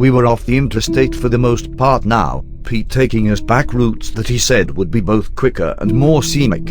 We were off the interstate for the most part now, Pete taking us back routes that he said would be both quicker and more scenic.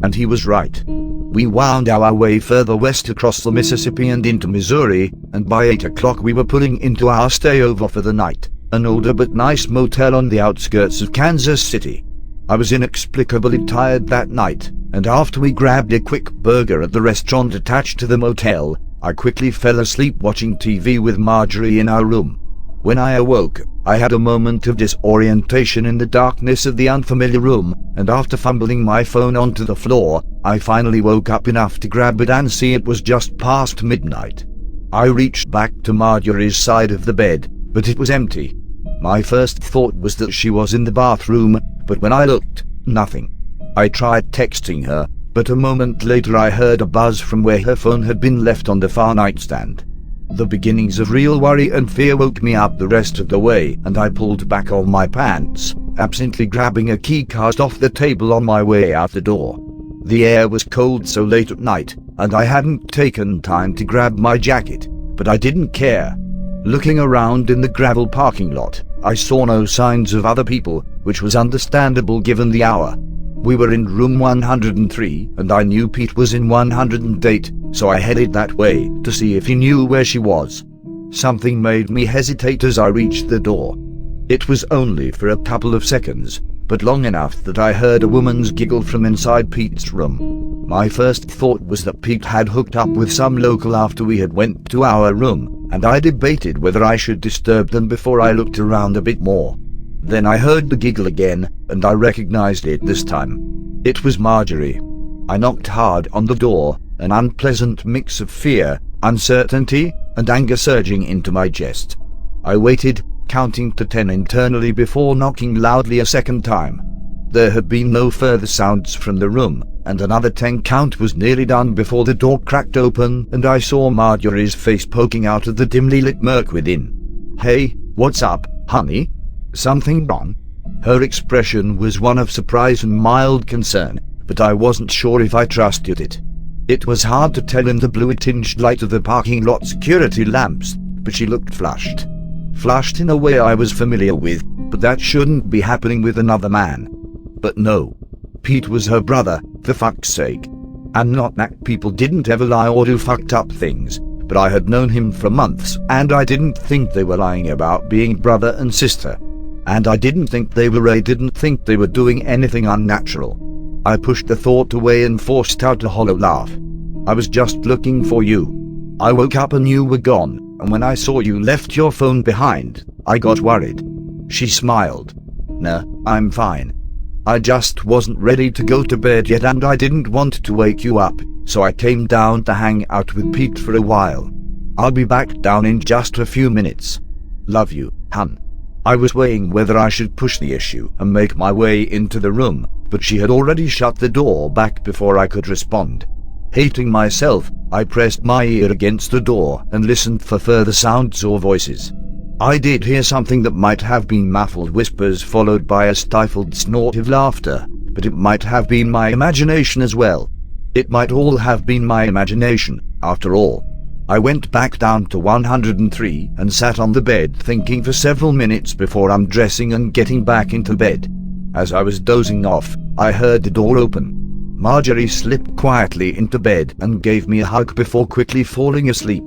And he was right. We wound our way further west across the Mississippi and into Missouri, and by 8 o'clock we were pulling into our stayover for the night, an older but nice motel on the outskirts of Kansas City. I was inexplicably tired that night, and after we grabbed a quick burger at the restaurant attached to the motel, I quickly fell asleep watching TV with Marjorie in our room. When I awoke, I had a moment of disorientation in the darkness of the unfamiliar room, and after fumbling my phone onto the floor, I finally woke up enough to grab it and see it was just past midnight. I reached back to Marjorie's side of the bed, but it was empty. My first thought was that she was in the bathroom, but when I looked, nothing. I tried texting her, but a moment later I heard a buzz from where her phone had been left on the far nightstand. The beginnings of real worry and fear woke me up the rest of the way, and I pulled back on my pants, absently grabbing a keycard off the table on my way out the door. The air was cold so late at night, and I hadn't taken time to grab my jacket, but I didn't care. Looking around in the gravel parking lot, I saw no signs of other people, which was understandable given the hour. We were in room 103, and I knew Pete was in 108, so I headed that way to see if he knew where she was. Something made me hesitate as I reached the door. It was only for a couple of seconds, but long enough that I heard a woman's giggle from inside Pete's room. My first thought was that Pete had hooked up with some local after we had went to our room, and I debated whether I should disturb them before I looked around a bit more. Then I heard the giggle again, and I recognized it this time. It was Marjorie. I knocked hard on the door, an unpleasant mix of fear, uncertainty, and anger surging into my chest. I waited, counting to 10 internally before knocking loudly a second time. There had been no further sounds from the room, and another 10 count was nearly done before the door cracked open and I saw Marjorie's face poking out of the dimly lit murk within. "Hey, what's up, honey? Something wrong?" Her expression was one of surprise and mild concern, but I wasn't sure if I trusted it. It was hard to tell in the blue-tinged light of the parking lot security lamps, but she looked flushed. Flushed in a way I was familiar with, but that shouldn't be happening with another man. But no. Pete was her brother, for fuck's sake. And not that people didn't ever lie or do fucked up things, but I had known him for months, and I didn't think they were lying about being brother and sister. And I didn't think they were doing anything unnatural. I pushed the thought away and forced out a hollow laugh. "I was just looking for you. I woke up and you were gone, and when I saw you left your phone behind, I got worried." She smiled. "Nah, I'm fine. I just wasn't ready to go to bed yet and I didn't want to wake you up, so I came down to hang out with Pete for a while. I'll be back down in just a few minutes. Love you, hun." I was weighing whether I should push the issue and make my way into the room, but she had already shut the door back before I could respond. Hating myself, I pressed my ear against the door and listened for further sounds or voices. I did hear something that might have been muffled whispers followed by a stifled snort of laughter, but it might have been my imagination as well. It might all have been my imagination, after all. I went back down to 103 and sat on the bed thinking for several minutes before undressing and getting back into bed. As I was dozing off, I heard the door open. Marjorie slipped quietly into bed and gave me a hug before quickly falling asleep.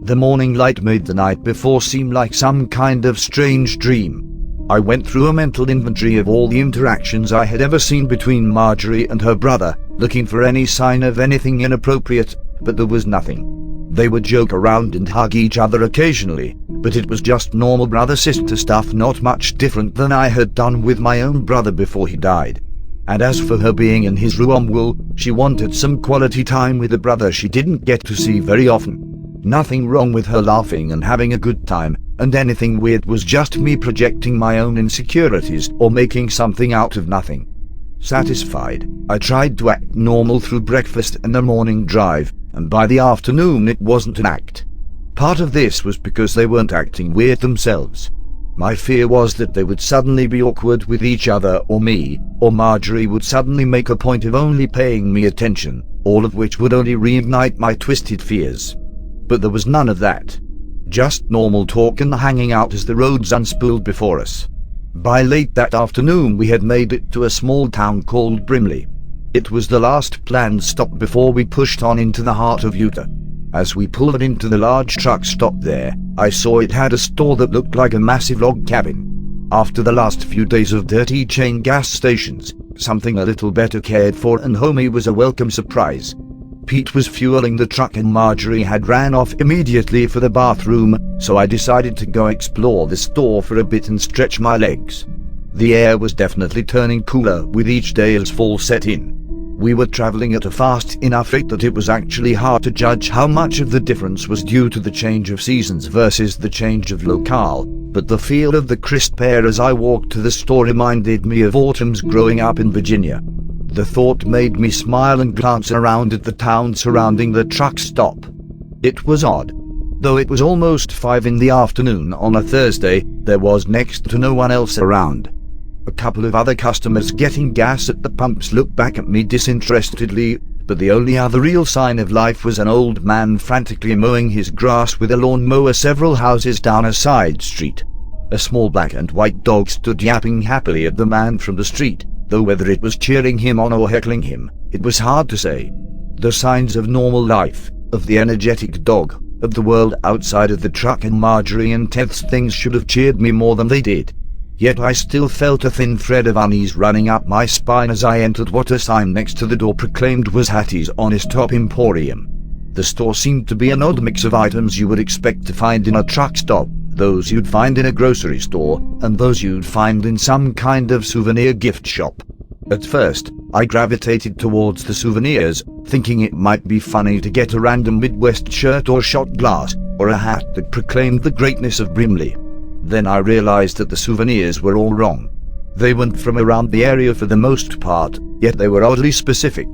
The morning light made the night before seem like some kind of strange dream. I went through a mental inventory of all the interactions I had ever seen between Marjorie and her brother, looking for any sign of anything inappropriate, but there was nothing. They would joke around and hug each other occasionally, but it was just normal brother-sister stuff, not much different than I had done with my own brother before he died. And as for her being in his room, well, she wanted some quality time with a brother she didn't get to see very often. Nothing wrong with her laughing and having a good time, and anything weird was just me projecting my own insecurities or making something out of nothing. Satisfied, I tried to act normal through breakfast and the morning drive, and by the afternoon it wasn't an act. Part of this was because they weren't acting weird themselves. My fear was that they would suddenly be awkward with each other or me, or Marjorie would suddenly make a point of only paying me attention, all of which would only reignite my twisted fears. But there was none of that. Just normal talk and hanging out as the roads unspooled before us. By late that afternoon we had made it to a small town called Brimley. It was the last planned stop before we pushed on into the heart of Utah. As we pulled into the large truck stop there, I saw it had a store that looked like a massive log cabin. After the last few days of dirty chain gas stations, something a little better cared for and homey was a welcome surprise. Pete was fueling the truck and Marjorie had ran off immediately for the bathroom, so I decided to go explore the store for a bit and stretch my legs. The air was definitely turning cooler with each day as fall set in. We were traveling at a fast enough rate that it was actually hard to judge how much of the difference was due to the change of seasons versus the change of locale, but the feel of the crisp air as I walked to the store reminded me of autumns growing up in Virginia. The thought made me smile and glance around at the town surrounding the truck stop. It was odd. Though it was almost 5 in the afternoon on a Thursday, there was next to no one else around. A couple of other customers getting gas at the pumps looked back at me disinterestedly, but the only other real sign of life was an old man frantically mowing his grass with a lawnmower several houses down a side street. A small black and white dog stood yapping happily at the man from the street, though whether it was cheering him on or heckling him, it was hard to say. The signs of normal life, of the energetic dog, of the world outside of the truck and Marjorie and Teth's things should have cheered me more than they did. Yet I still felt a thin thread of unease running up my spine as I entered what a sign next to the door proclaimed was Hattie's Honest Top Emporium. The store seemed to be an odd mix of items you would expect to find in a truck stop, those you'd find in a grocery store, and those you'd find in some kind of souvenir gift shop. At first, I gravitated towards the souvenirs, thinking it might be funny to get a random Midwest shirt or shot glass, or a hat that proclaimed the greatness of Brimley. Then I realized that the souvenirs were all wrong. They went from around the area for the most part, yet they were oddly specific.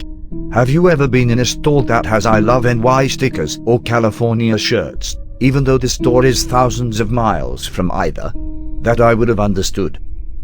Have you ever been in a store that has I Love NY stickers or California shirts, even though the store is thousands of miles from either? That I would have understood.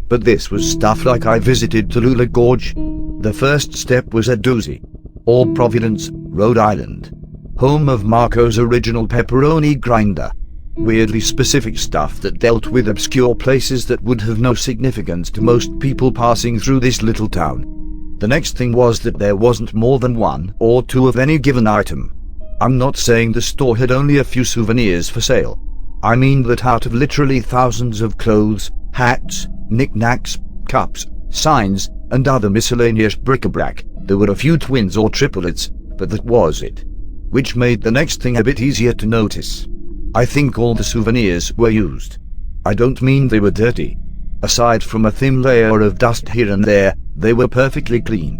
But this was stuff like I visited Tallulah Gorge. The first step was a doozy. Or Providence, Rhode Island, home of Marco's original pepperoni grinder. Weirdly specific stuff that dealt with obscure places that would have no significance to most people passing through this little town. The next thing was that there wasn't more than 1 or 2 of any given item. I'm not saying the store had only a few souvenirs for sale. I mean that out of literally thousands of clothes, hats, knickknacks, cups, signs, and other miscellaneous bric-a-brac, there were a few twins or triplets, but that was it. Which made the next thing a bit easier to notice. I think all the souvenirs were used. I don't mean they were dirty. Aside from a thin layer of dust here and there, they were perfectly clean.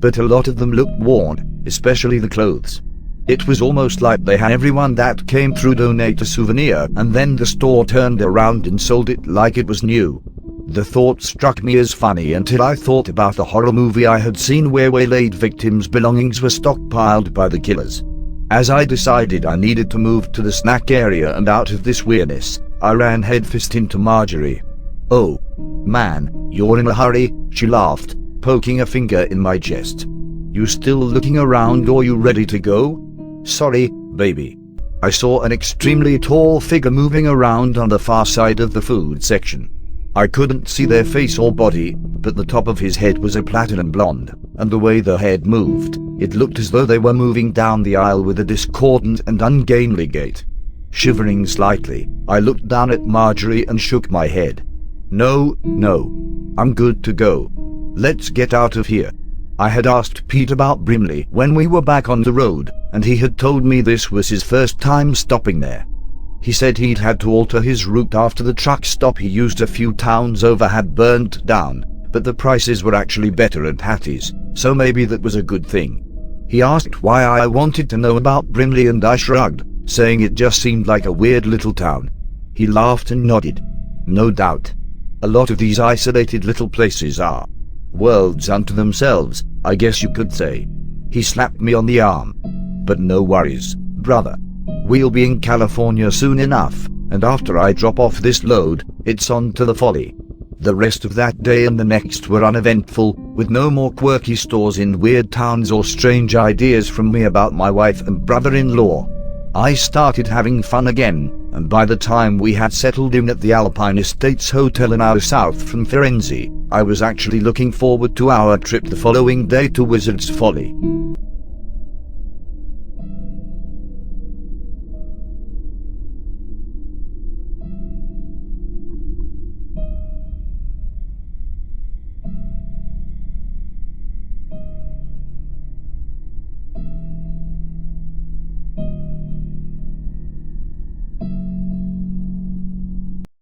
But a lot of them looked worn, especially the clothes. It was almost like they had everyone that came through donate a souvenir, and then the store turned around and sold it like it was new. The thought struck me as funny until I thought about the horror movie I had seen where waylaid victims' belongings were stockpiled by the killers. As I decided I needed to move to the snack area and out of this weirdness, I ran headfirst into Marjorie. "Oh, man, you're in a hurry," she laughed, poking a finger in my chest. "You still looking around or you ready to go?" "Sorry, baby." I saw an extremely tall figure moving around on the far side of the food section. I couldn't see their face or body, but the top of his head was a platinum blonde, and the way the head moved, it looked as though they were moving down the aisle with a discordant and ungainly gait. Shivering slightly, I looked down at Marjorie and shook my head. No, I'm good to go. Let's get out of here." I had asked Pete about Brimley when we were back on the road, and he had told me this was his first time stopping there. He said he'd had to alter his route after the truck stop he used a few towns over had burnt down, but the prices were actually better at Hattie's, so maybe that was a good thing. He asked why I wanted to know about Brimley and I shrugged, saying it just seemed like a weird little town. He laughed and nodded. No doubt. A lot of these isolated little places are worlds unto themselves, I guess you could say. He slapped me on the arm. But no worries, brother. We'll be in California soon enough, and after I drop off this load, it's on to the folly. The rest of that day and the next were uneventful, with no more quirky stores in weird towns or strange ideas from me about my wife and brother-in-law. I started having fun again, and by the time we had settled in at the Alpine Estates Hotel an hour south from Firenze, I was actually looking forward to our trip the following day to Wizard's Folly.